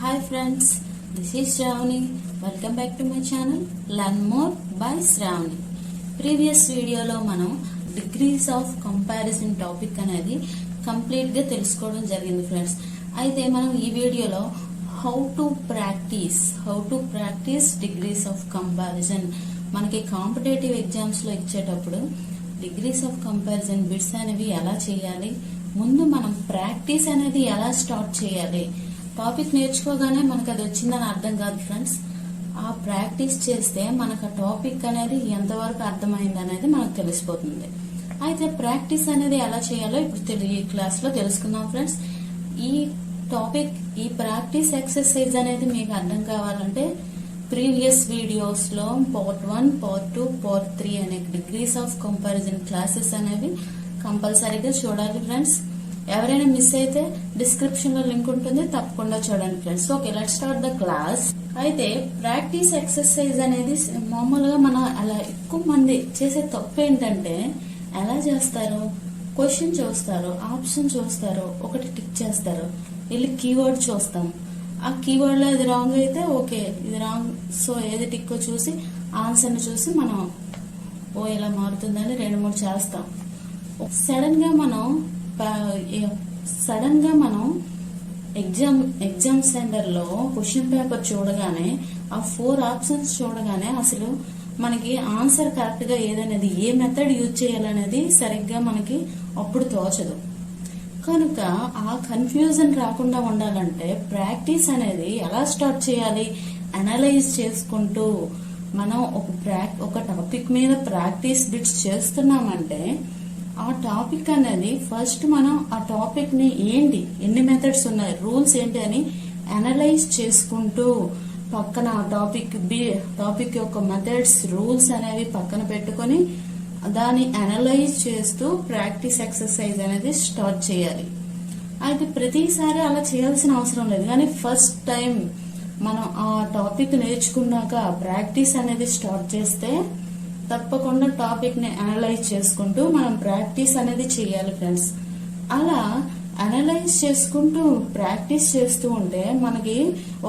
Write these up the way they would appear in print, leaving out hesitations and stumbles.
Hi friends, this is Shravani. Welcome back to my channel Learn More by Shravani. Previous వీడియోలో మనం degrees of comparison topic అనేది complete గా తెలుసుకోవడం జరిగింది friends. అయితే మనం ఈ వీడియోలో how to practice degrees of comparison, మనకి కాంపిటేటివ్ ఎగ్జామ్స్ లో ఇచ్చేటప్పుడు డిగ్రీస్ ఆఫ్ కంపారిజన్ బిట్స్ అనేవి ఎలా చేయాలి, ముందు మనం ప్రాక్టీస్ అనేది ఎలా స్టార్ట్ చేయాలి. టాపిక్ నేర్చుకోగానే మనకు అది వచ్చిందని అర్థం కాదు ఫ్రెండ్స్. ఆ ప్రాక్టీస్ చేస్తే మనకు ఆ టాపిక్ అనేది ఎంతవరకు అర్థమైంది అనేది మనకు తెలిసిపోతుంది. అయితే ప్రాక్టీస్ అనేది ఎలా చేయాలో ఇప్పుడు ఈ క్లాస్ లో తెలుసుకుందాం ఫ్రెండ్స్. ఈ టాపిక్, ఈ ప్రాక్టీస్ ఎక్సర్సైజ్ అనేది మీకు అర్థం కావాలంటే ప్రీవియస్ వీడియోస్ లో పార్ట్ 1, పార్ట్ 2, పార్ట్ 3 అనే డిగ్రీస్ ఆఫ్ కంపారిజన్ క్లాసెస్ అనేవి కంపల్సరీగా చూడాలి ఫ్రెండ్స్. ఎవరైనా మిస్ అయితే డిస్క్రిప్షన్ లో లింక్ ఉంటుంది, తప్పకుండా చూడండి friends. Okay, let's start the class. అయితే ప్రాక్టీస్ ఎక్సర్సైజ్ అనేది మామూలుగా మనం అలా ఎక్కువ మంది చేసే తప్పు ఏంటంటే, ఎలా చేస్తారు, క్వశ్చన్ చూస్తారు, ఆప్షన్ చూస్తారు, ఒకటి టిక్ చేస్తారు, వెళ్ళి కీవర్డ్ చూస్తాం. ఆ కీవర్డ్ లో ఇది రాంగ్ అయితే ఓకే, ఇది రాంగ్, సో ఏది టిక్ చూసి ఆన్సర్ ని చూసి మనం ఇలా మారుతుందని 2-3 చేస్తాం. సడన్ గా మనం ఎగ్జామ్ సెంటర్ లో క్వశ్చన్ పేపర్ చూడగానే, ఆ 4 ఆప్షన్స్ చూడగానే అసలు మనకి ఆన్సర్ కరెక్ట్ గా ఏదనేది, ఏ మెథడ్ యూజ్ చేయాలనేది సరిగ్గా మనకి అప్పుడు తోచదు. కనుక ఆ కన్ఫ్యూజన్ రాకుండా ఉండాలంటే ప్రాక్టీస్ అనేది ఎలా స్టార్ట్ చేయాలి, అనలైజ్ చేసుకుంటూ మనం ఒక టాపిక్ మీద ప్రాక్టీస్ బిట్స్ చేస్తున్నామంటే ఆ టాపిక్ అనేది ఫస్ట్ మనం ఆ టాపిక్ ని ఏంటి, ఎన్ని మెథడ్స్ ఉన్నాయి, రూల్స్ ఏంటి అని అనలైజ్ చేసుకుంటూ పక్కన టాపిక్ యొక్క మెథడ్స్, రూల్స్ అనేవి పక్కన పెట్టుకొని దాన్ని అనలైజ్ చేస్తూ ప్రాక్టీస్ ఎక్సర్సైజ్ అనేది స్టార్ట్ చేయాలి. అయితే ప్రతిసారి అలా చేయాల్సిన అవసరం లేదు, కానీ ఫస్ట్ టైం మనం ఆ టాపిక్ నేర్చుకున్నాక ప్రాక్టీస్ అనేది స్టార్ట్ చేస్తే తప్పకుండా టాపిక్ ని అనలైజ్ చేసుకుంటూ మనం ప్రాక్టీస్ అనేది చేయాలి ఫ్రెండ్స్. అలా అనలైజ్ చేసుకుంటూ ప్రాక్టీస్ చేస్తూ ఉంటే మనకి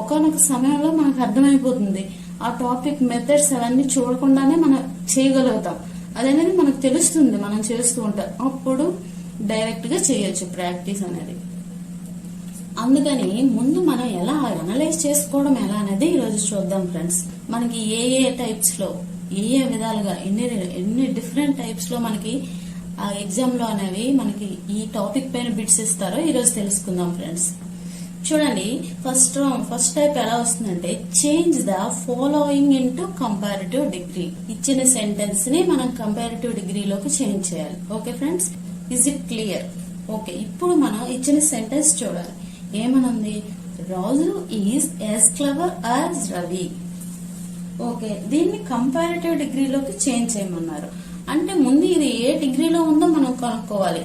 ఒకానొక సమయంలో మనకు అర్థమైపోతుంది. ఆ టాపిక్ మెథడ్స్ అవన్నీ చూడకుండానే మనం చేయగలుగుతాం, అదనేది మనకు తెలుస్తుంది మనం చేస్తూ ఉంటాం. అప్పుడు డైరెక్ట్ గా చేయొచ్చు ప్రాక్టీస్ అనేది. అందుకని ముందు మనం ఎలా అనలైజ్ చేసుకోవడం ఎలా అనేది ఈరోజు చూద్దాం ఫ్రెండ్స్. మనకి ఏ టైప్స్ లో, ఏ విధాలుగా, ఎన్ని డిఫరెంట్ టైప్స్ లో మనకి ఆ ఎగ్జామ్ లో అనేవి మనకి ఈ టాపిక్ పైన బిట్స్ ఇస్తారో ఈరోజు తెలుసుకుందాం ఫ్రెండ్స్. చూడండి, ఫస్ట్ టైప్ ఎలా వస్తుందంటే, change the following into comparative degree. ఇచ్చిన సెంటెన్స్ ని మనం కంపారిటివ్ డిగ్రీలోకి చేంజ్ చేయాలి. Okay friends, is it clear? Okay, ఇప్పుడు మనం ఇచ్చిన సెంటెన్స్ చూడాలి. ఏమనుంది? Raju is as clever as Ravi. Okay, దీన్ని కంపారిటివ్ డిగ్రీలోకి చేంజ్ చేయమన్నారు. అంటే ముందు ఇది ఏ డిగ్రీలో ఉందో మనం కనుక్కోవాలి.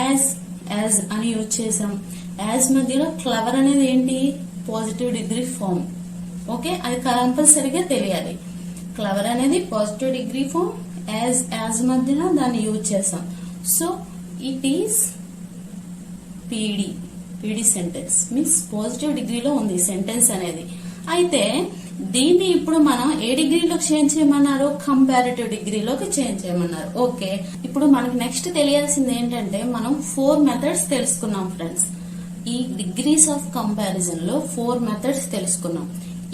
యాజ్ అని యూజ్ చేసాం. యాజ్ మధ్యలో క్లవర్ అనేది ఏంటి? Positive degree form. ఓకే, అది కంపల్సరీగా తెలియాలి. క్లవర్ అనేది పాజిటివ్ డిగ్రీ ఫామ్, యాజ్ మధ్యలో దాన్ని యూజ్ చేసాం. So it is PD sentence, means positive డిగ్రీలో ఉంది సెంటెన్స్ అనేది. అయితే దీన్ని ఇప్పుడు మనం ఏ డిగ్రీలోకి చేంజ్ చేయమన్నారు? కంపారిటివ్ డిగ్రీలోకి చేంజ్ చేయమన్నారు. ఓకే, ఇప్పుడు మనకి నెక్స్ట్ తెలియాల్సింది ఏంటంటే, మనం 4 మెథడ్స్ తెలుసుకున్నాం ఫ్రెండ్స్. ఈ డిగ్రీస్ ఆఫ్ కంపారిజన్ లో 4 మెథడ్స్ తెలుసుకున్నాం.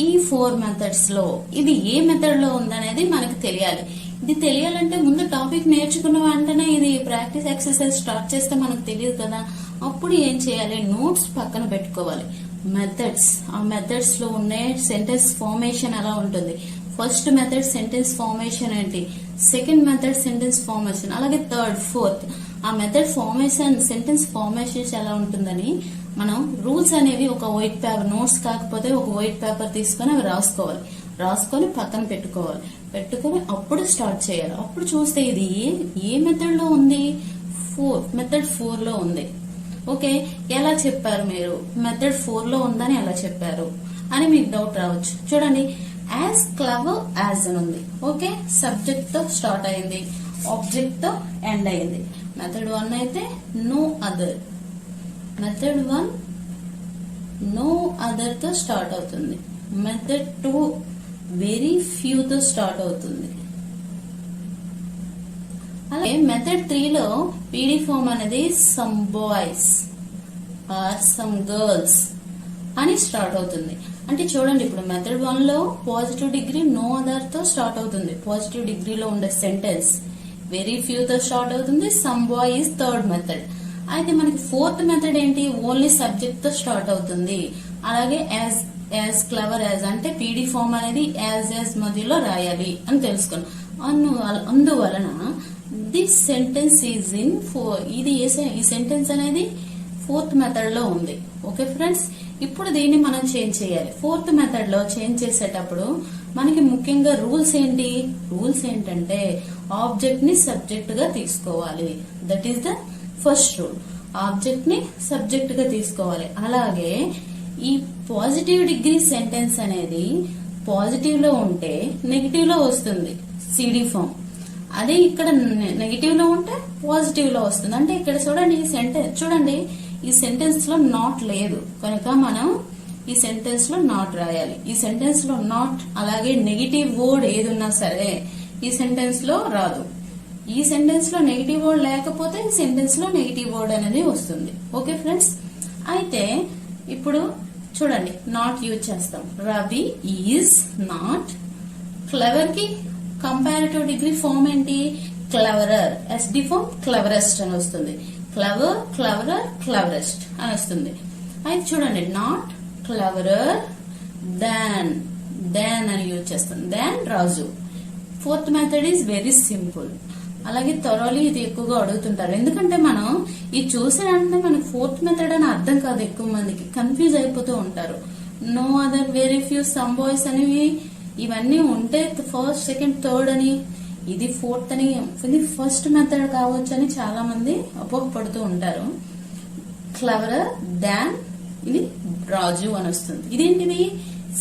ఈ 4 మెథడ్స్ లో ఇది ఏ మెథడ్ లో ఉందనేది మనకు తెలియాలి. ఇది తెలియాలంటే ముందు టాపిక్ నేర్చుకున్న వెంటనే ఇది ప్రాక్టీస్ ఎక్సర్సైజ్ స్టార్ట్ చేస్తే మనకు తెలియదు కదా. అప్పుడు ఏం చేయాలి? నోట్స్ పక్కన పెట్టుకోవాలి. మెథడ్స్, ఆ మెథడ్స్ లో ఉండే సెంటెన్స్ ఫార్మేషన్ ఎలా ఉంటుంది, ఫస్ట్ మెథడ్ సెంటెన్స్ ఫార్మేషన్ ఏంటి, సెకండ్ మెథడ్ సెంటెన్స్ ఫార్మేషన్, అలాగే థర్డ్, ఫోర్త్ ఆ మెథడ్ ఫార్మేషన్, సెంటెన్స్ ఫార్మేషన్స్ ఎలా ఉంటుందని మనం రూల్స్ అనేవి ఒక వైట్ పేపర్, నోట్స్ కాకపోతే ఒక వైట్ పేపర్ తీసుకొని అవి రాసుకొని పక్కన పెట్టుకొని అప్పుడు స్టార్ట్ చేయాలి. అప్పుడు చూస్తే ఇది ఏ మెథడ్ లో ఉంది? మెథడ్ 4 లో ఉంది. ఓకే, ఎలా చెప్పారు మీరు? మెథడ్ 4 లో ఉందని ఎలా చెప్పారు అని మీకు డౌట్ రావచ్చు. చూడండి, యాజ్ క్లవర్ యాజ్ అని ఉంది. ఓకే, సబ్జెక్ట్ తో స్టార్ట్ అయింది, ఆబ్జెక్ట్ తో ఎండ్ అయింది. మెథడ్ 1 అయితే no other. Method 1 no other తో స్టార్ట్ అవుతుంది. మెథడ్ 2 వెరీ ఫ్యూ తో స్టార్ట్ అవుతుంది. అలాగే మెథడ్ 3 లో పీడీ ఫామ్ అనేది some boys are some girls అని స్టార్ట్ అవుతుంది. అంటే చూడండి, ఇప్పుడు మెథడ్ 1 లో పాజిటివ్ డిగ్రీ నో అదర్ తో స్టార్ట్ అవుతుంది. పాజిటివ్ డిగ్రీలో ఉండే సెంటెన్స్ వెరీ ఫ్యూ తో స్టార్ట్ అవుతుంది. Some boy is third method. అయితే మనకి ఫోర్త్ మెథడ్ ఏంటి? ఓన్లీ సబ్జెక్ట్ తో స్టార్ట్ అవుతుంది. అలాగే యాజ్ క్లవర్ యాజ్ అంటే పీడీ ఫామ్ అనేది యాజ్ మధ్యలో రాయాలి అని తెలుసుకున్నాం. అందువలన దిస్ సెంటెన్స్ ఈజ్ ఇన్ ఈ సెంటెన్స్ అనేది ఫోర్త్ మెథడ్ లో ఉంది. ఓకే ఫ్రెండ్స్, ఇప్పుడు దీన్ని మనం చేంజ్ చేయాలి. ఫోర్త్ మెథడ్ లో చేంజ్ చేసేటప్పుడు మనకి ముఖ్యంగా రూల్స్ ఏంటంటే ఆబ్జెక్ట్ ని సబ్జెక్ట్ గా తీసుకోవాలి. That is the first rule. Object ని సబ్జెక్ట్ గా తీసుకోవాలి. అలాగే ఈ పాజిటివ్ డిగ్రీ సెంటెన్స్ అనేది పాజిటివ్ లో ఉంటే నెగిటివ్ లో వస్తుంది సిడి ఫామ్. అదే ఇక్కడ నెగిటివ్ లో ఉంటే పాజిటివ్ లో వస్తుంది. అంటే ఇక్కడ చూడండి ఈ సెంటెన్స్ లో నాట్ లేదు కనుక మనం ఈ సెంటెన్స్ లో నాట్ రాయాలి. ఈ సెంటెన్స్ లో నాట్ అలాగే నెగిటివ్ వర్డ్ ఏది ఉన్నా సరే ఈ సెంటెన్స్ లో రాదు. ఈ సెంటెన్స్ లో నెగిటివ్ వర్డ్ లేకపోతే ఈ సెంటెన్స్ లో నెగిటివ్ వర్డ్ అనేది వస్తుంది. ఓకే ఫ్రెండ్స్, అయితే ఇప్పుడు చూడండి నాట్ యూజ్ చేస్తాం. Ravi is not. క్లవర్ కి కంపారిటివ్ డిగ్రీ ఫామ్ ఏంటి? క్లవరర్. ఎస్డి ఫామ్ క్లవరెస్ట్ అని వస్తుంది. క్లవర్, క్లవరర్, క్లవరెస్ట్ అని వస్తుంది. అయితే చూడండి నాట్, క్లవరర్, దాన్ అని యూజ్ చేస్తాం. Than Raju. Fourth method is very simple. అలాగే త్వరలో ఇది ఎక్కువగా అడుగుతుంటారు. ఎందుకంటే మనం ఇది చూసారంటే మనకి ఫోర్త్ మెథడ్ అని అర్థం కాదు. ఎక్కువ మందికి కన్ఫ్యూజ్ అయిపోతూ ఉంటారు. No other, very few, some boys అనేవి ఇవన్నీ ఉంటే ఫస్ట్, సెకండ్, థర్డ్ అని ఇది ఫోర్త్ అని ఇది ఫస్ట్ మెథడ్ కావచ్చు అని చాలా మంది అపోహపడుతూ ఉంటారు. క్లవర్, దాన్, ఇది రాజు అని వస్తుంది. ఇదేంటిది?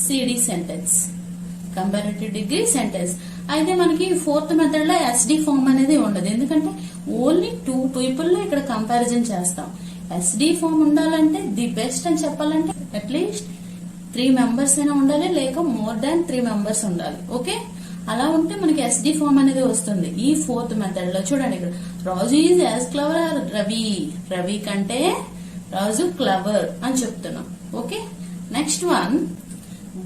CD sentence, comparative degree sentence. అయితే మనకి ఫోర్త్ మెథడ్ లో ఎస్డి ఫామ్ అనేది ఉండదు. ఎందుకంటే ఓన్లీ 2 పీపుల్ లో ఇక్కడ కంపారిజన్ చేస్తాం. ఎస్డి ఫామ్ ఉండాలంటే ది బెస్ట్ అని చెప్పాలంటే అట్లీస్ట్ 3 మెంబర్స్ అయినా ఉండాలి, లేక మోర్ దాన్ 3 మెంబర్స్ ఉండాలి. ఓకే, అలా ఉంటే మనకి ఎస్డి ఫామ్ అనేది వస్తుంది. ఈ ఫోర్త్ మెథడ్ లో చూడండి, ఇక్కడ Raju is as clever Ravi కంటే రాజు క్లవర్ అని చెప్తున్నాం. Okay, next one,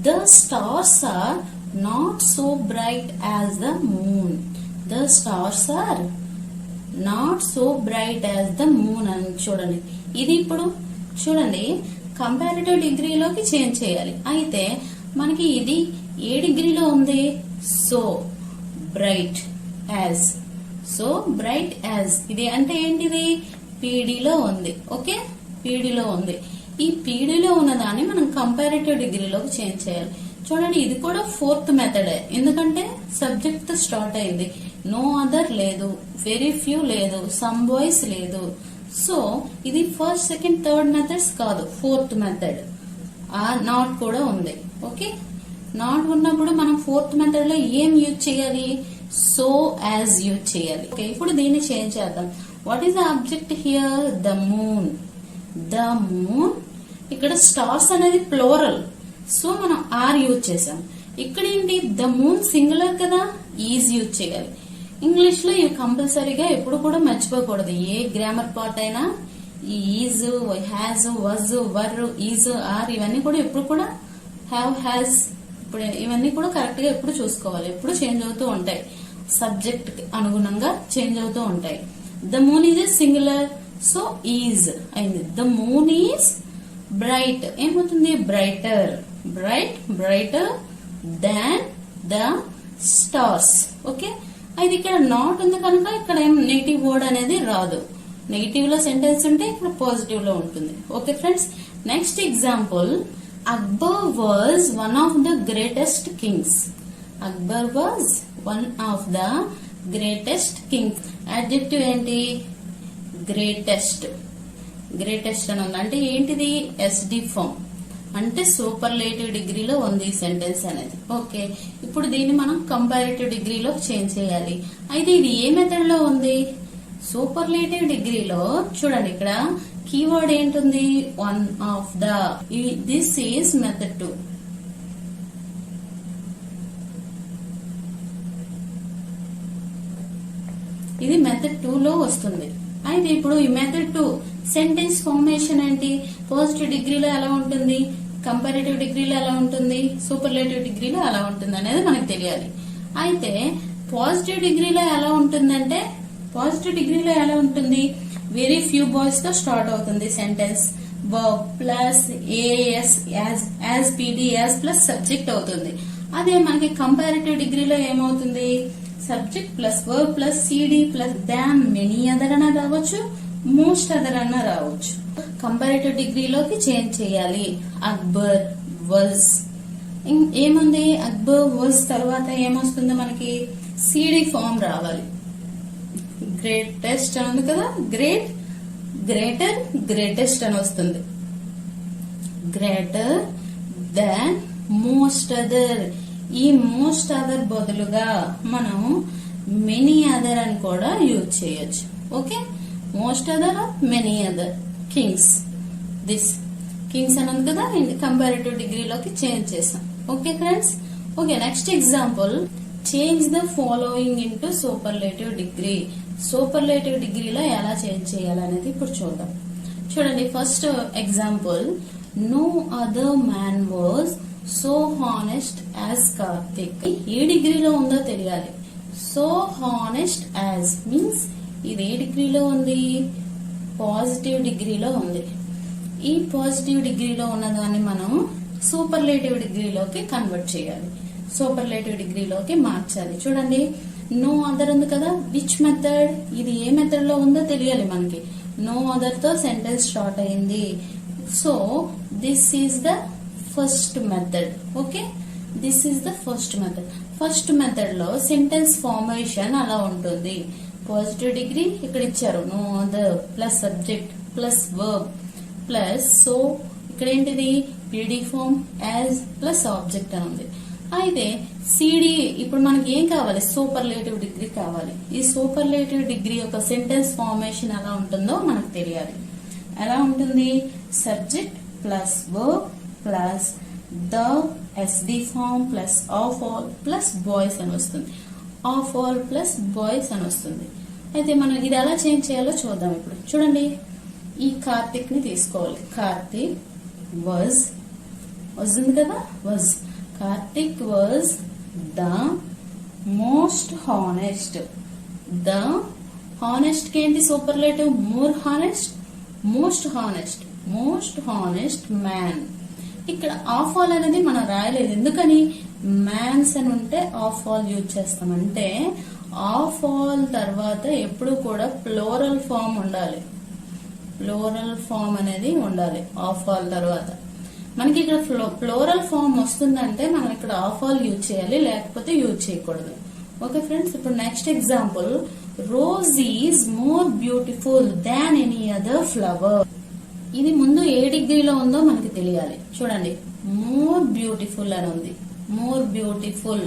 the stars are not so bright as the moon. The stars are not so bright as the moon అని చూడండి. ఇది ఇప్పుడు చూడండి కంపారిటివ్ డిగ్రీలోకి చేంజ్ చేయాలి. అయితే మనకి ఇది ఏ డిగ్రీలో ఉంది? So bright as. ఇది అంటే ఏంటిది? పీడీలో ఉంది. ఓకే, పీడీలో ఉంది. ఈ పీడీలో ఉన్నదాన్ని మనం కంపారిటివ్ డిగ్రీలోకి చేంజ్ చేయాలి. చూడండి, ఇది కూడా ఫోర్త్ మెథడే. ఎందుకంటే సబ్జెక్ట్ తో స్టార్ట్ అయింది. నో అదర్ లేదు, వెరీ ఫ్యూ లేదు, సమ్ బాయ్స్ లేదు. సో ఇది ఫస్ట్, సెకండ్, థర్డ్ మెథడ్స్ కాదు, ఫోర్త్ మెథడ్. నాట్ కూడా ఉంది. ఓకే, నాట్ ఉన్నప్పుడు మనం ఫోర్త్ మెథడ్ లో ఏం యూజ్ చేయాలి? సో యాజ్ యూజ్ చేయాలి. ఓకే, ఇప్పుడు దీన్ని చేంజ్ చేద్దాం. What is the object here? The moon. ఇక్కడ స్టార్స్ అనేది ప్లోరల్, సో మనం ఆర్ యూజ్ చేసాం. ఇక్కడ ఏంటి? ద మూన్ సింగులర్ కదా, ఈజ్ యూజ్ చేయాలి. ఇంగ్లీష్ లో ఇవి కంపల్సరీగా ఎప్పుడు కూడా మర్చిపోకూడదు. ఏ గ్రామర్ పార్ట్ అయినా ఈ is, has, was, were, is, are ఇవన్నీ కూడా ఎప్పుడు కూడా హ్యావ్, హ్యాజ్, ఇప్పుడు ఇవన్నీ కూడా కరెక్ట్ గా ఎప్పుడు చూసుకోవాలి. ఎప్పుడు చేంజ్ అవుతూ ఉంటాయి, సబ్జెక్ట్ అనుగుణంగా చేంజ్ అవుతూ ఉంటాయి. The moon is a singular, so is అయింది. The moon is bright. ఏమవుతుంది? Brighter than the stars. Okay, అయితే ఇక్కడ నాట్ ఉంది కనుక ఇక్కడ ఏం నెగిటివ్ వర్డ్ అనేది రాదు. నెగిటివ్ లో సెంటెన్స్ ఉంటే ఇక్కడ పాజిటివ్ లో ఉంటుంది. Okay friends, next example, Akbar was one of the greatest Kings. Akbar was one of the greatest Kings. Adjective ఏంటి? గ్రేటెస్ట్ అని ఉంది. అంటే ఏంటిది? ఎస్డి ఫామ్, అంటే సూపర్లేటివ్ డిగ్రీలో ఉంది ఈ సెంటెన్స్ అనేది. ఓకే, ఇప్పుడు దీన్ని మనం కంపారిటివ్ డిగ్రీలో చేంజ్ చేయాలి. అయితే ఇది ఏ మెథడ్ లో ఉంది? సూపర్లేటివ్ డిగ్రీలో చూడండి, ఇక్కడ కీవర్డ్ ఏంటుంది? One of the. This is method 2. ఇది మెథడ్ 2 లో వస్తుంది. అయితే ఇప్పుడు ఈ మెథడ్ 2 సెంటెన్స్ ఫార్మేషన్ ఏంటి? పాజిటివ్ డిగ్రీలో ఎలా ఉంటుంది, కంపారిటివ్ డిగ్రీలో ఎలా ఉంటుంది, సూపర్లేటివ్ డిగ్రీలో ఎలా ఉంటుంది అనేది మనకు తెలియాలి. అయితే పాజిటివ్ డిగ్రీలో ఎలా ఉంటుందంటే, పాజిటివ్ డిగ్రీలో ఎలా ఉంటుంది? వెరీ ఫ్యూ బాయ్స్ తో స్టార్ట్ అవుతుంది sentence. Verb plus AS as PD as plus subject అవుతుంది. అదే మనకి కంపారిటివ్ డిగ్రీలో ఏమవుతుంది? Subject plus verb plus CD plus than many other అన్న రావచ్చు, మోస్ట్ అదర్ అన్న రావచ్చు. కంపారిటివ్ డిగ్రీలోకి చేంజ్ చేయాలి. అక్బర్ వాజ్ ఏముంది? అక్బర్ వాజ్ తర్వాత ఏమొస్తుంది మనకి? సిడి ఫామ్ రావాలి. గ్రేటెస్ట్ అని ఉంది కదా, గ్రేట్, గ్రేటర్, గ్రేటెస్ట్ అని వస్తుంది. Greater than most other. ఈ మోస్ట్ అదర్ బదులుగా మనం మెనీ అదర్ అని కూడా యూజ్ చేయొచ్చు. Okay, most other, many other. Kings, this kings అని ఉంది కదా, కంపారిటివ్ డిగ్రీలోకి చేంజ్ చేసాం. Okay friends. Okay, next example. Change the following into superlative degree. Superlative డిగ్రీలో ఎలా చేంజ్ చేయాలనేది ఇప్పుడు చూద్దాం. చూడండి, first example. No other man was so honest as Karthik. ఏ డిగ్రీలో ఉందో తెలియాలి. సో హానెస్ట్ యాజ్ మీన్స్ ఇది ఏ డిగ్రీలో ఉంది? పాజిటివ్ డిగ్రీలో ఉంది. ఈ పాజిటివ్ డిగ్రీలో ఉన్నదాన్ని మనం సూపర్లేటివ్ డిగ్రీలోకి కన్వర్ట్ చేయాలి, సూపర్లేటివ్ డిగ్రీలోకి మార్చాలి. చూడండి, నో అదర్ ఉంది కదా, విచ్ మెథడ్? ఇది ఏ మెథడ్ లో ఉందో తెలియాలి మనకి. నో అదర్ తో సెంటెన్స్ స్టార్ట్ అయింది. So this is the first method. Okay, this is the first method. First method లో సెంటెన్స్ ఫార్మేషన్ అలా ఉంటుంది. పాజిటివ్ డిగ్రీ ఇక్కడ ఇచ్చారు, no other plus subject plus verb plus so ఇక్కడ ఏంటిది? PD form as plus object అని ఉంది. అయితే సిడి ఇప్పుడు మనకి ఏం కావాలి? సూపర్లేటివ్ డిగ్రీ కావాలి. ఈ సూపర్లేటివ్ డిగ్రీ యొక్క సెంటెన్స్ ఫార్మేషన్ ఎలా ఉంటుందో మనకు తెలియాలి. ఎలా ఉంటుంది? Subject plus verb plus the SD form plus of all plus boys అని వస్తుంది. ఆఫ్ ఆల్ ప్లస్ బాయ్స్ అని వస్తుంది. అయితే మనం ఇది ఎలా చేంజ్ చేయాలో చూద్దాం ఇప్పుడు. చూడండి, ఈ కార్తిక్ ని తీసుకోవాలి. కార్తిక్ వాజ్ ఉంది కదా, was. Karthik was the most honest. The honest కి ఏంటి superlative? More honest, most honest, most honest man. ఇక్కడ ఆఫ్ ఆల్ అనేది మనం రాయలేదు. ఎందుకని? మ్యాన్స్ అని ఉంటే ఆఫ్ ఆల్ యూజ్ చేస్తాం. అంటే ఆఫ్ ఆల్ తర్వాత ఎప్పుడు కూడా ప్లోరల్ ఫామ్ ఉండాలి. ప్లోరల్ ఫామ్ అనేది ఉండాలి ఆఫ్ ఆల్ తర్వాత. మనకి ఇక్కడ ప్లోరల్ ఫామ్ వస్తుందంటే మనం ఇక్కడ ఆఫ్ ఆల్ యూజ్ చేయాలి, లేకపోతే యూజ్ చేయకూడదు. ఓకే ఫ్రెండ్స్, ఇప్పుడు next example. Rose is more beautiful than any other flower. ఇది ముందు ఏ డిగ్రీలో ఉందో మనకి తెలియాలి. చూడండి, మోర్ బ్యూటిఫుల్ అని ఉంది. మోర్ బ్యూటిఫుల్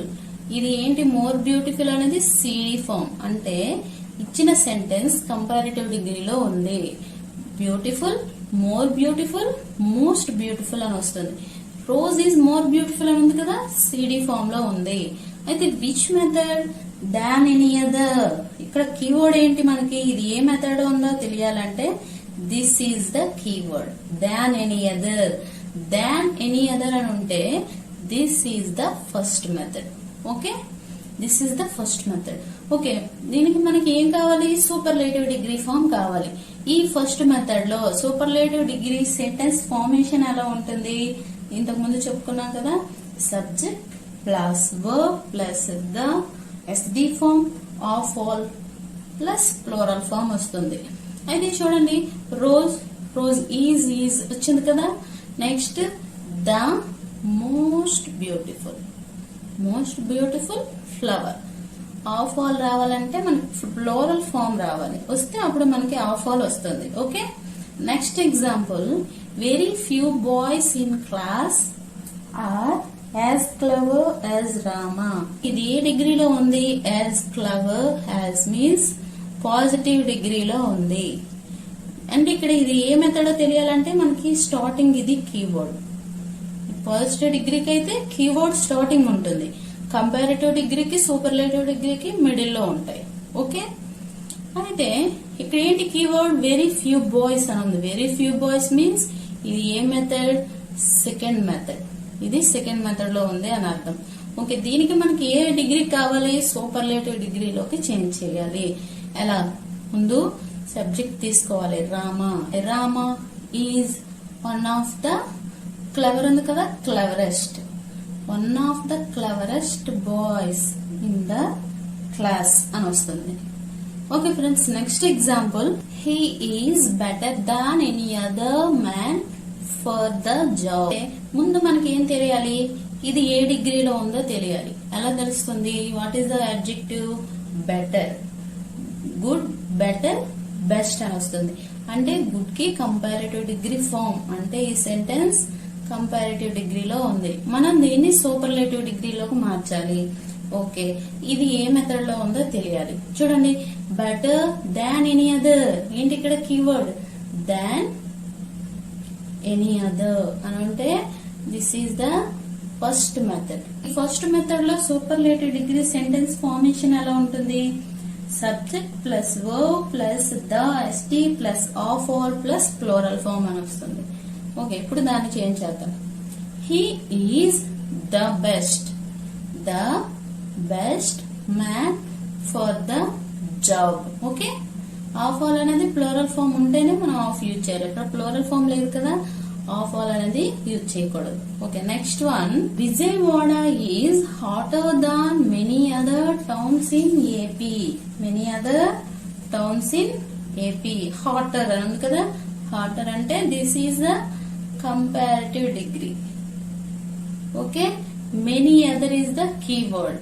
ఇది ఏంటి? మోర్ బ్యూటిఫుల్ అనేది సిడి ఫామ్. అంటే ఇచ్చిన సెంటెన్స్ కంపారిటివ్ డిగ్రీలో ఉంది. Beautiful, more beautiful, most beautiful అని వస్తుంది. రోజ్ ఈజ్ మోర్ బ్యూటిఫుల్ అని ఉంది కదా, సిడి ఫామ్ లో ఉంది. అయితే which method? Than any other. ఇక్కడ కీవర్డ్ ఏంటి మనకి? ఇది ఏ మెథడ్ ఉందో తెలియాలంటే this is the keyword. Than any other. Than any other అని ఉంటే this is the first method. Okay, this is the first method. Okay, దీనికి మనకి ఏం కావాలి? సూపర్లేటివ్ డిగ్రీ ఫామ్ కావాలి. ఈ ఫస్ట్ మెథడ్ లో సూపర్లేటివ్ డిగ్రీ సెంటెన్స్ ఫార్మేషన్ ఎలా ఉంటుంది? ఇంతకు ముందు చెప్పుకున్నాం కదా, subject plus verb plus the SD form of all plus plural form వస్తుంది. అయితే చూడండి, రోజ్, రోజ్ ఈజ్ వచ్చింది కదా. Next the most beautiful, most beautiful flower. Of all రావాలంటే మనకి ప్లోరల్ ఫామ్ రావాలి. వస్తే అప్పుడు మనకి ఆఫ్ ఆల్ వస్తుంది. Okay, next example. Very few boys in class are as clever as Rama. ఇది ఏ డిగ్రీలో ఉంది? As clever. As means positive డిగ్రీలో ఉంది. అంటే ఇక్కడ ఇది ఏ మెథడో తెలియాలంటే మనకి స్టార్టింగ్ ఇది కీవర్డ్. పాజిటివ్ డిగ్రీకి అయితే కీవర్డ్ స్టార్టింగ్ ఉంటుంది, కంపారిటివ్ డిగ్రీకి సూపర్లేటివ్ డిగ్రీకి మిడిల్ లో ఉంటాయి. ఓకే, అయితే ఇక్కడ ఏంటి కీవర్డ్ వెరీ ఫ్యూ బాయ్స్ అని ఉంది. వెరీ ఫ్యూ బాయ్స్ మీన్స్ ఇది ఏ మెథడ్, సెకండ్ మెథడ్. ఇది సెకండ్ మెథడ్ లో ఉంది అని అర్థం. ఓకే, దీనికి మనకి ఏ డిగ్రీ కావాలి, సూపర్లేటివ్ డిగ్రీలోకి చేంజ్ చేయాలి. ఎలా, ముందు సబ్జెక్ట్ తీసుకోవాలి. Rama is one of the clever ఉంది కదా, cleverest, one of the cleverest boys in the class అని వస్తుంది. Okay friends, next example, he is better than any other man for the job. ముందు మనకి ఏం తెలియాలి, ఇది ఏ డిగ్రీలో ఉందో తెలియాలి. ఎలా తెలుస్తుంది, what is the adjective, better, good, better, best అని వస్తుంది. అంటే గుడ్ కి కంపారిటివ్ డిగ్రీ ఫామ్, అంటే ఈ సెంటెన్స్ కంపారిటివ్ డిగ్రీలో ఉంది. మనం దీన్ని సూపర్లేటివ్ డిగ్రీలోకి మార్చాలి. ఓకే, ఇది ఏ మెథడ్ లో ఉందో తెలియాలి. చూడండి, బెటర్ దాన్ ఎనీ అదర్, ఏంటి ఇక్కడ కీవర్డ్ దాన్ ఎనీ అదర్ అని అంటే this is the first method. ఈ ఫస్ట్ మెథడ్ లో సూపర్లేటివ్ డిగ్రీ సెంటెన్స్ ఫార్మేషన్ ఎలా ఉంటుంది, subject plus verb plus the ST plus of all plus plural form అని వస్తుంది. ఓకే, ఇప్పుడు దాన్ని చేంజ్ చేద్దాం. He is the best man for the job. Okay, of all అనేది plural form ఉంటేనే మనం ఆఫ్ యూజ్ చేయాలి. ఇక్కడ ప్లోరల్ ఫామ్ లేదు కదా, ఆఫ్ ఆల్ అనేది యూజ్ చేయకూడదు. Okay, next one, Vijayawada is hotter than many other towns in AP. Many other towns in AP, hotter అని ఉంది కదా, హాటర్ అంటే this is the comparative degree. Okay, many other is the keyword.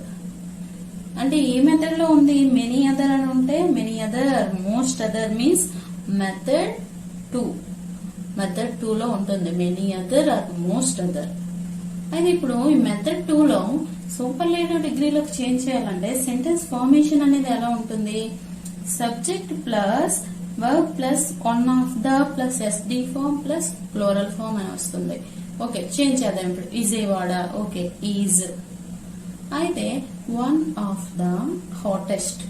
అంటే ఏ method లో ఉంది, many other అని ఉంటే many other, most other means method 2. Method 2 లో ఉంటుంది many other or most other. అయితే ఇప్పుడు ఈ మెథడ్ 2 లో సూపర్లేటివ్ డిగ్రీలోకి చేంజ్ చేయాలంటే సెంటెన్స్ ఫార్మేషన్ అనేది ఎలా ఉంటుంది, subject plus verb plus one of the plus S D form plus plural form అని వస్తుంది. ఓకే, చేంజ్ చేద్దాం ఇప్పుడు. Vijayawada, okay, is. అయితే one of the hottest,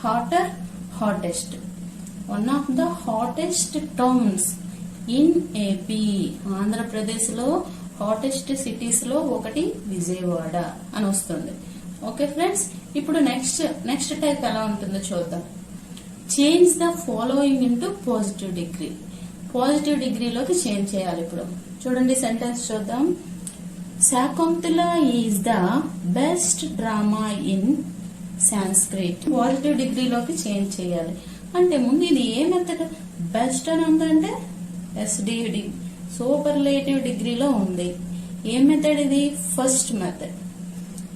hotter, hottest, one of the hottest towns in AP. Andhra Pradesh లో hottest cities లో ఒకటి విజయవాడ అని వస్తుంది. ఓకే ఫ్రెండ్స్, ఇప్పుడు నెక్స్ట్ టైప్ ఎలా ఉంటుందో చూద్దాం. Change the following into positive degree. Positive డిగ్రీలోకి చేంజ్ చేయాలి. ఇప్పుడు చూడండి, సెంటెన్స్ చూద్దాం. Shakuntala is the best drama in Sanskrit. Positive డిగ్రీలోకి చేంజ్ చేయాలి అంటే ముందు ఇది ఏ మెథడ్, బెస్ట్ అని ఉందంటే ఎస్డి సూపర్లేటివ్ డిగ్రీలో ఉంది. ఏ మెథడ్ ఇది, ఫస్ట్ మెథడ్.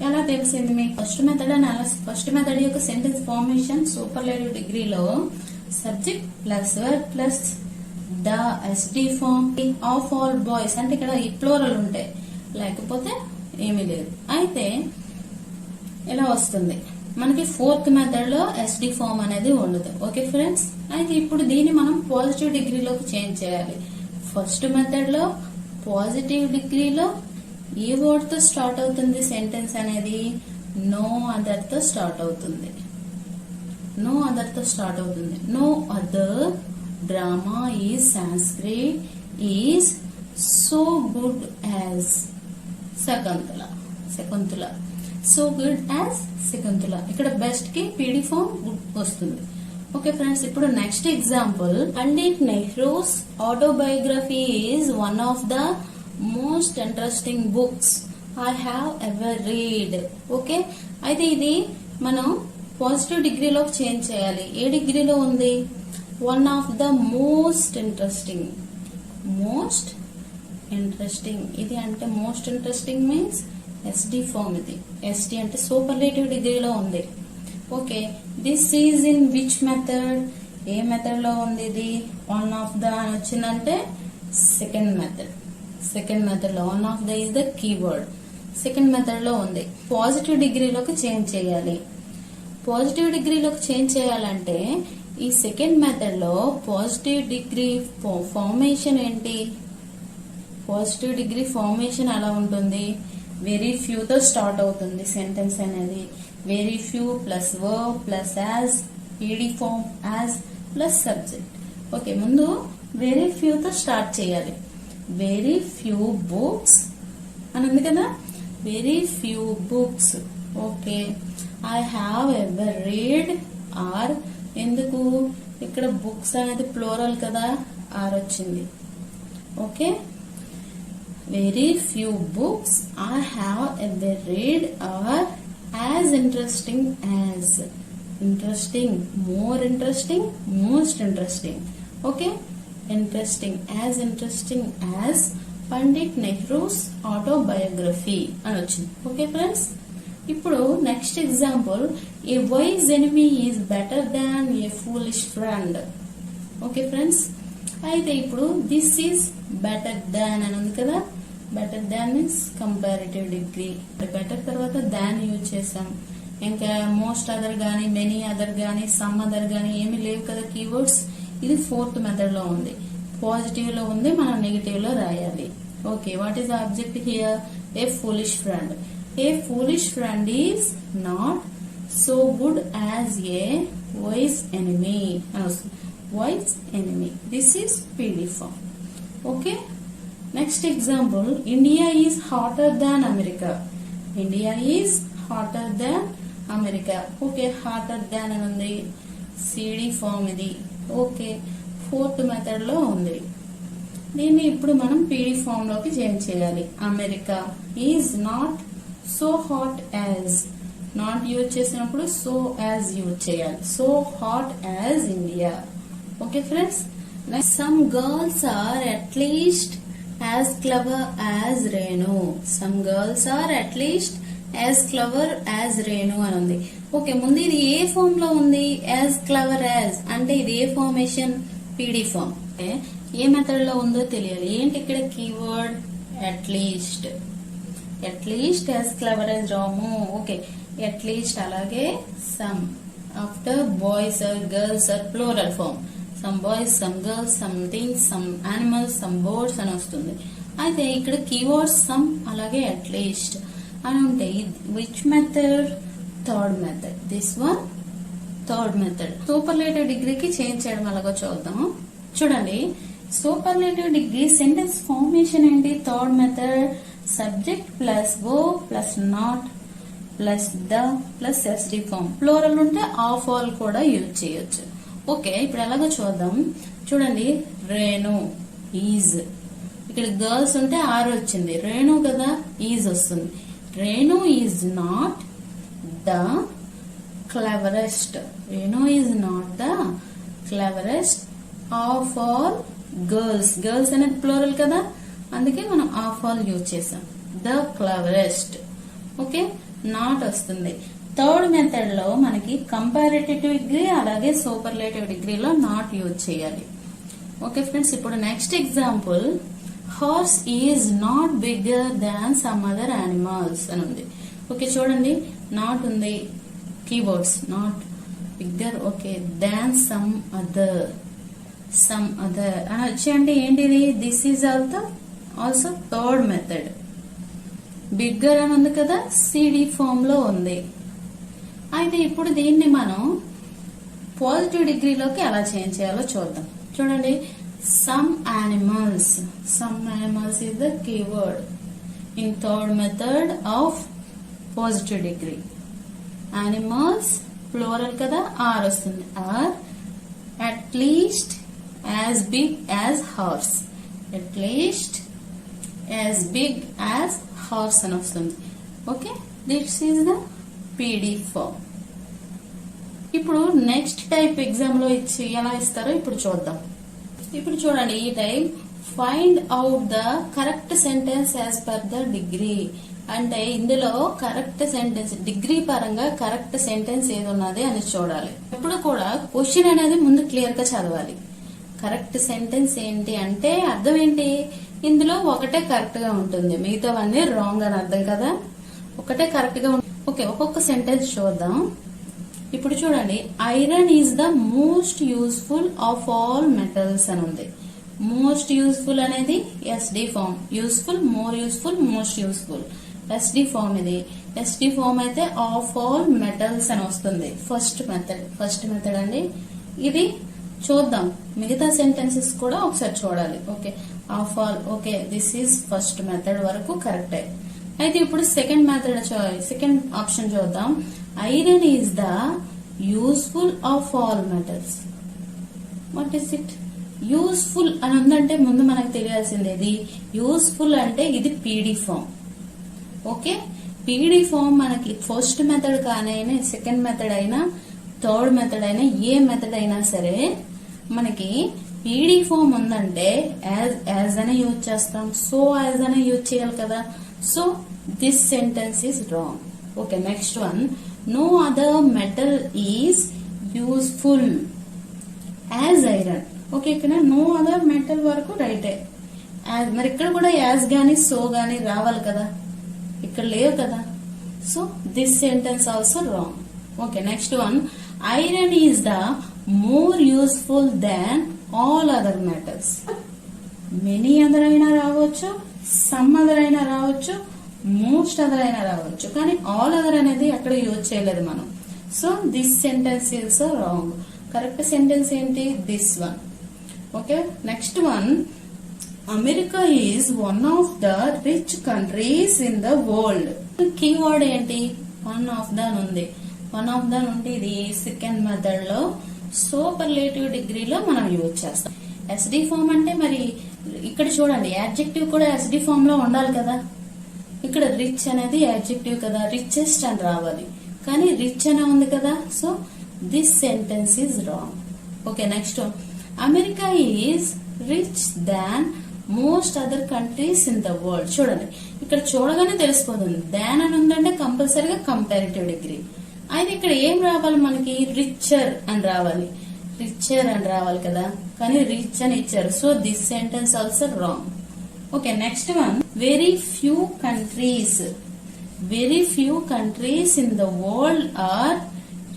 ఎలా తెలిసింది మీకు ఫస్ట్ మెథడ్ అని? ఫస్ట్ మెథడ్ యొక్క సెంటెన్స్ ఫార్మేషన్ సూపర్లేటివ్ డిగ్రీలో subject plus verb plus the SD form of all boys, అంటే ఇక్కడ ఈ ప్లోరల్ ఉంటాయి, లేకపోతే ఏమీ లేదు. అయితే ఇలా వస్తుంది మనకి ఫోర్త్ మెథడ్ లో ఎస్డి ఫామ్ అనేది ఉండదు. ఓకే ఫ్రెండ్స్, అయితే ఇప్పుడు దీన్ని మనం పాజిటివ్ డిగ్రీలోకి చేంజ్ చేయాలి. ఫస్ట్ మెథడ్ లో పాజిటివ్ డిగ్రీలో ఏ వర్డ్ తో స్టార్ట్ అవుతుంది సెంటెన్స్ అనేది, నో అదర్ తో స్టార్ట్ అవుతుంది. నో అదర్ తో స్టార్ట్ అవుతుంది. No other drama is Sanskrit is so good as Shakuntala. So good as Shakuntala. ఇక్కడ బెస్ట్ కి పీడి ఫామ్ వస్తుంది. ఓకే ఫ్రెండ్స్, ఇప్పుడు next example, Pandit Nehru's autobiography is one of the most interesting books I have ever read. Okay, అయితే ఇది మనం positive డిగ్రీలోకి change చేయాలి. ఏ డిగ్రీలో ఉంది, one of the most interesting. ఇది అంటే most interesting means SD form. ఇది ఎస్డి అంటే సూపర్లేటివ్ డిగ్రీలో ఉంది. Okay, this is in which method, ఏ మెథడ్ లో ఉంది ఇది, వన్ ఆఫ్ ద అని వచ్చిందంటే సెకండ్ మెథడ్ లో one of the is the keyword. Second method లో ఉంది. పాజిటివ్ డిగ్రీలోకి చేంజ్ చేయాలి. పాజిటివ్ డిగ్రీలోకి చేంజ్ చేయాలంటే ఈ సెకండ్ మెథడ్ లో పాజిటివ్ డిగ్రీ ఫార్మేషన్ ఏంటి? పాజిటివ్ డిగ్రీ ఫార్మేషన్ ఎలా ఉంటుంది? వెరీ ఫ్యూ తో స్టార్ట్ అవుతుంది సెంటెన్స్ అనేది. Very few plus verb plus as, PD form as plus subject. Okay, ముందు వెరీ ఫ్యూ తో స్టార్ట్ చేయాలి. వెరీ ఫ్యూ బుక్స్ అని ఉంది కదా, very few books. Okay, I have ever read are, ఎందుకు ఇక్కడ బుక్స్ అనేది ప్లోరల్ కదా, ఆర్ వచ్చింది. Okay, very few books I have ever read are as interesting as. Interesting, more interesting, most interesting. Okay, interesting, as interesting as Pandit Nehru's autobiography అని వచ్చింది. Okay friends, ఇప్పుడు next example, A wise enemy is better than A foolish friend. Okay friends, అయితే ఇప్పుడు this is better than అని ఉంది కదా, better than means comparative degree. Better తర్వాత దాన్ use చేసాం. ఇంకా మోస్ట్ అదర్ గానీ, మెనీ అదర్ గానీ, సమ్ అదర్ గానీ ఏమీ లేవు కదా కీవర్డ్స్. ఇది ఫోర్త్ మెథడ్ లో ఉంది. పాజిటివ్ లో ఉంది, మనం నెగిటివ్ లో రాయాలి. Okay, what is the object here? A foolish friend. A foolish friend is not so good as a wise enemy. Wise enemy. This is PD form. Okay. Next example, India is hotter than America. India is hotter than America. Okay, hotter than anundi CD form idi. Okay, fourth method లో ఉంది. దీన్ని ఇప్పుడు మనం PD form లోకి change చేయాలి. America is not so hot as, not use చేసినప్పుడు so as use చేయాలి. so hot as India. Okay friends, next, some girls are at least as clever as Renu. Some girls are at least as clever as Renu అని ఉంది. Okay, ముందు ఇది ఏ form లో ఉంది? as clever as అంటే ఇది ఏ ఫార్మేషన్? PD form. ఏ మెథడ్ లో ఉందో తెలియాలి. ఏంటి ఇక్కడ keyword? at least. at least as clever as Ramu. Okay, at least అలాగే some. after boys or girls or plural form. some boys, some girls, some things, some animals, some birds అని వస్తుంది. అయితే ఇక్కడ కీవర్డ్ some అలాగే at least అని ఉంటే which method? third method. this one third method. Superlative డిగ్రీకి change చేయడం అలాగో చూద్దాం. చూడండి, సూపర్లేటివ్ డిగ్రీ సెంటెన్స్ ఫార్మేషన్ ఏంటి? Third method, subject plus verb plus not plus the plus S D form. Plural ఉంటే ఆఫ్ ఆల్ కూడా యూజ్ చేయొచ్చు. ఓకే, ఇప్పుడు ఎలాగో చూద్దాం. చూడండి, రేణు ఈజ్, ఇక్కడ గర్ల్స్ ఉంటే ఆర్ వచ్చింది, రేణు కదా ఈజ్ వస్తుంది. Renu is not the cleverest. Renu is not the cleverest of all girls. Girls అనేది ప్లోరల్ కదా, అందుకే మనం ఆఫ్ ఆల్ యూజ్ చేసాం. ద క్లెవరెస్ట్. ఓకే, నాట్ వస్తుంది. థర్డ్ మెథడ్ లో మనకి కంపారిటివ్ డిగ్రీ అలాగే సూపర్లేటివ్ డిగ్రీలో నాట్ యూజ్ చేయాలి. ఓకే ఫ్రెండ్స్, ఇప్పుడు next example, horse is not bigger than some other animals అని ఉంది. ఓకే, చూడండి, నాట్ ఉంది, keywords not, bigger, okay, than some other. Some other అని వచ్చి ఏంటిది? This is also third method. Bigger అని ఉంది కదా, సిడి ఫామ్ లో ఉంది. అయితే ఇప్పుడు దీన్ని మనం పాజిటివ్ డిగ్రీలోకి ఎలా చేంజ్ చేయాలో చూద్దాం. చూడండి, some animals. Some animals is the keyword in third method of positive degree. Animals plural కదా, ఆర్ వస్తుంది. Are at least as big as horse. at least as big as horse అని వస్తుంది. Okay, this is the PD form. ఇప్పుడు next type exam లో ఇచ్చి ఎలా ఇస్తారో ఇప్పుడు చూద్దాం. ఇప్పుడు చూడండి, ఈ type find out the correct sentence as per the degree. అంటే ఇందులో కరెక్ట్ సెంటెన్స్, డిగ్రీ పరంగా కరెక్ట్ సెంటెన్స్ ఏది ఉన్నది అని చూడాలి. ఎప్పుడు కూడా క్వశ్చన్ అనేది ముందు క్లియర్ గా చదవాలి. కరెక్ట్ సెంటెన్స్ ఏంటి అంటే అర్థం ఏంటి? ఇందులో ఒకటే కరెక్ట్ గా ఉంటుంది, మిగతావన్నీ రాంగ్ అని అర్థం కదా. ఒకటే కరెక్ట్ గా ఓకే, ఒక్కొక్క సెంటెన్స్ చూద్దాం. ఇప్పుడు చూడండి, iron is the most useful of all metals అని ఉంది. మోస్ట్ యూస్ఫుల్ అనేది SD form. Useful, more useful, most useful. SD form ఇది. ఎస్డి ఫామ్ అయితే ఆఫ్ ఆల్ మెటల్స్ అని వస్తుంది. ఫస్ట్ మెథడ్ అండి ఇది. చూద్దాం మిగతా సెంటెన్సెస్ కూడా ఒకసారి చూడాలి. Okay, of all. Okay, this is first method వరకు కరెక్టే. అయితే ఇప్పుడు సెకండ్ ఆప్షన్ చూద్దాం. Iron is the useful of all metals. What is it? Useful అని ఉందంటే ముందు మనకు తెలియాల్సింది ఇది. యూస్ఫుల్ అంటే ఇది పీడీ ఫామ్. ఓకే, పీడీ ఫామ్ మనకి ఫస్ట్ మెథడ్ కానైనా, సెకండ్ మెథడ్ అయినా, థర్డ్ మెథడ్ అయినా, ఏ మెథడ్ అయినా సరే మనకి పీడీ ఫామ్ ఉందంటే యాజ్ అనే యూజ్ చేస్తాం. సో యాజ్ అనే యూజ్ చేయాలి కదా. So this sentence is wrong. Okay, next one. No other metal is useful as iron. Okay, ఇక్కడ నో అదర్ మెటల్ వరకు రైటే. మరి ఇక్కడ కూడా యాజ్ గాని సో గాని రావాలి కదా, ఇక్కడ లేవు కదా. So this sentence also wrong. Okay, next one. Iron is the more useful than all other metals. Many other అయినా రావచ్చు, సమ్ అదర్ అయినా రావచ్చు, మోస్ట్ అదర్ అయినా రావచ్చు, కానీ ఆల్ అదర్ అనేది అక్కడ యూజ్ చేయలేదు మనం. So this sentence is wrong. Correct sentence ఏంటి? This one. Okay, next one. America is one of the rich countries in the world. Keyword ఏంటి? వన్ ఆఫ్ ద ఉంది. వన్ ఆఫ్ ద నుండి ఇది second method లో superlative డిగ్రీలో మనం use చేస్తాం. SD form అంటే మరి ఇక్కడ చూడండి, యాడ్జెక్టివ్ కూడా ఎస్డి ఫామ్ లో ఉండాలి కదా. ఇక్కడ రిచ్ అనేది యాడ్జెక్టివ్ కదా, రిచెస్ట్ అని రావాలి, కానీ రిచ్ అనే ఉంది కదా. So this sentence is wrong. Okay, next. America is rich than most other countries in the world. చూడండి, ఇక్కడ చూడగానే తెలిసిపోతుంది. దాన్ అని ఉందంటే కంపల్సరీగా కంపారిటివ్ డిగ్రీ. అయితే ఇక్కడ ఏం రావాలి మనకి? రిచర్ అని రావాలి. రిచర్ అని రావాలి కదా, కానీ రిచ్ అని ఇచ్చారు. So this sentence also wrong. Okay, next one. Very few countries in the world are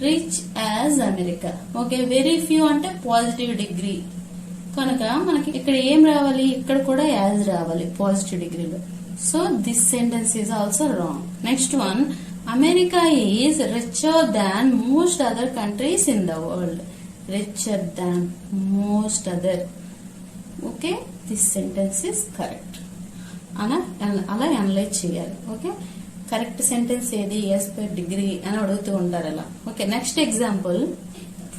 rich as America. Okay, very few అంటే పాజిటివ్ డిగ్రీ కనుక మనకి ఇక్కడ ఏం రావాలి? ఇక్కడ కూడా యాజ్ రావాలి పాజిటివ్ డిగ్రీలో. So this sentence is also wrong. Next one. America is richer than most other countries in the world. Richer than most other. Okay, this sentence is correct. అలా అనలైజ్ చేయాలి. ఓకే, కరెక్ట్ సెంటెన్స్ ఏది? Yes per degree అని అడుగుతూ ఉంటారు అలా. Okay, next example.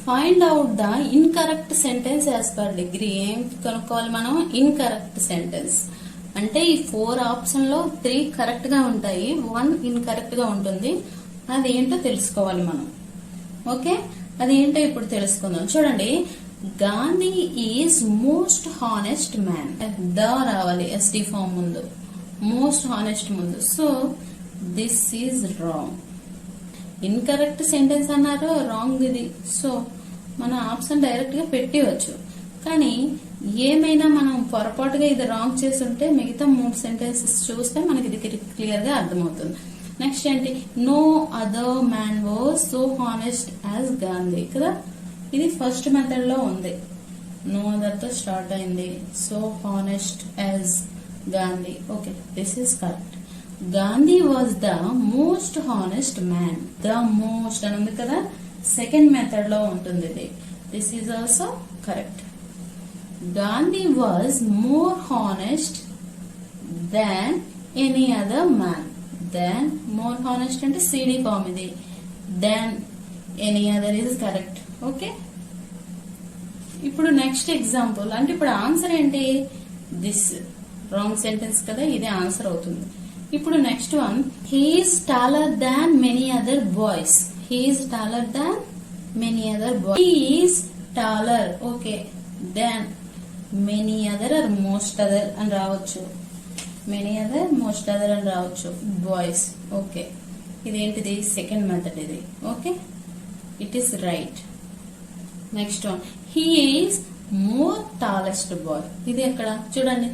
Find out the incorrect sentence as per degree. ఏం కనుక్కోవాలి మనం? ఇన్కరెక్ట్ సెంటెన్స్ అంటే ఈ 4 ఆప్షన్ లో 3 కరెక్ట్ గా ఉంటాయి, 1 ఇన్కరెక్ట్ గా ఉంటుంది. అది ఏంటో తెలుసుకోవాలి మనం. ఓకే, అది ఏంటో ఇప్పుడు తెలుసుకుందాం. చూడండి, Gandhi is most honest man. The రావాలి ఎస్డి ఫామ్ ముందు, మోస్ట్ హానెస్ట్ ముందు. So this is wrong. Incorrect sentence అన్నారు, రాంగ్ ఇది. సో మన ఆప్షన్ డైరెక్ట్ గా పెట్టివచ్చు, కానీ ఏమైనా మనం పొరపాటుగా ఇది రాంగ్ చేస్తుంటే మిగతా 3 సెంటెన్సెస్ చూస్తే మనకి ఇది క్లియర్ గా అర్థమవుతుంది. నెక్స్ట్ ఏంటి? No other man was so honest as Gandhi కదా. ఇది ఫస్ట్ మెథడ్ లో ఉంది. నో అదర్ తో స్టార్ట్ అయింది. So honest as Gandhi. Okay, this is correct. Gandhi was the most honest man. The most అని ఉంది కదా, సెకండ్ మెథడ్ లో ఉంటుంది ఇది. This is also correct. Gandhi was more honest than any other man. Then more honest అంటే CD form ఇది. Then any other is correct. Okay. ఇప్పుడు next example అంటే ఇప్పుడు ఆన్సర్ ఏంటి? దిస్ రాంగ్ సెంటెన్స్ కదా, ఇదే ఆన్సర్ అవుతుంది. ఇప్పుడు next one. He is taller than many other boys. He is taller than many other boys. He is taller. Okay. Then many other or most other అని రావచ్చు. Many other, most other అని రావచ్చు. Boys. Okay, ఇదేంటిది? Second method ఇది. Okay, it is right. Next one. He is more tallest boy. ఇది ఎక్కడ? చూడండి,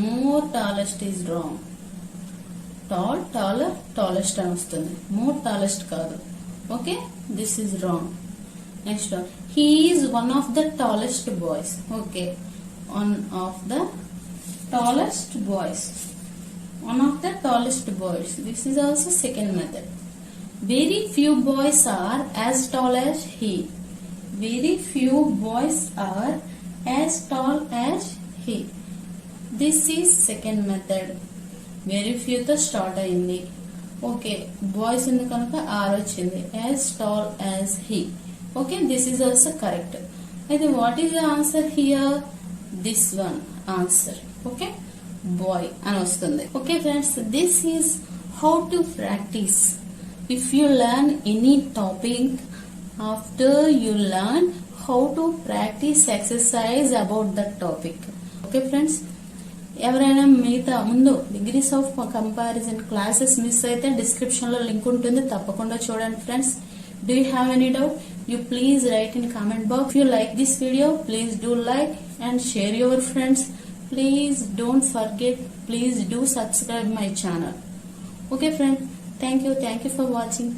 more tallest is wrong. Taller, tallest అని వస్తుంది. మోర్ టాలెస్ట్ కాదు. Okay, this is wrong. Next one, he is one of the tallest boys. Okay, one of the tallest boys. One of the tallest boys. This is also second method. Very few boys are as tall as he. Very few boys are as tall as he. This is second method. Very few తో start అయింది. Okay, boys ఉంది కనుక are వచ్చింది. As tall as he. Okay, this is also correct. అయితే what is the answer here? This one answer. Okay, boy అని వస్తుంది. Okay friends, this is how to practise. If you learn any topic, after you learn how to practise exercise about that topic. Okay friends, ఎవరైనా మిగతా ముందు degrees of comparison classes miss అయితే description లో link ఉంటుంది, తప్పకుండా చూడండి friends. Do you have any doubt? You please write in comment box. If you like this video, please do like and share your friends. Please don't forget, please do subscribe my channel. Okay friends, thank you for watching.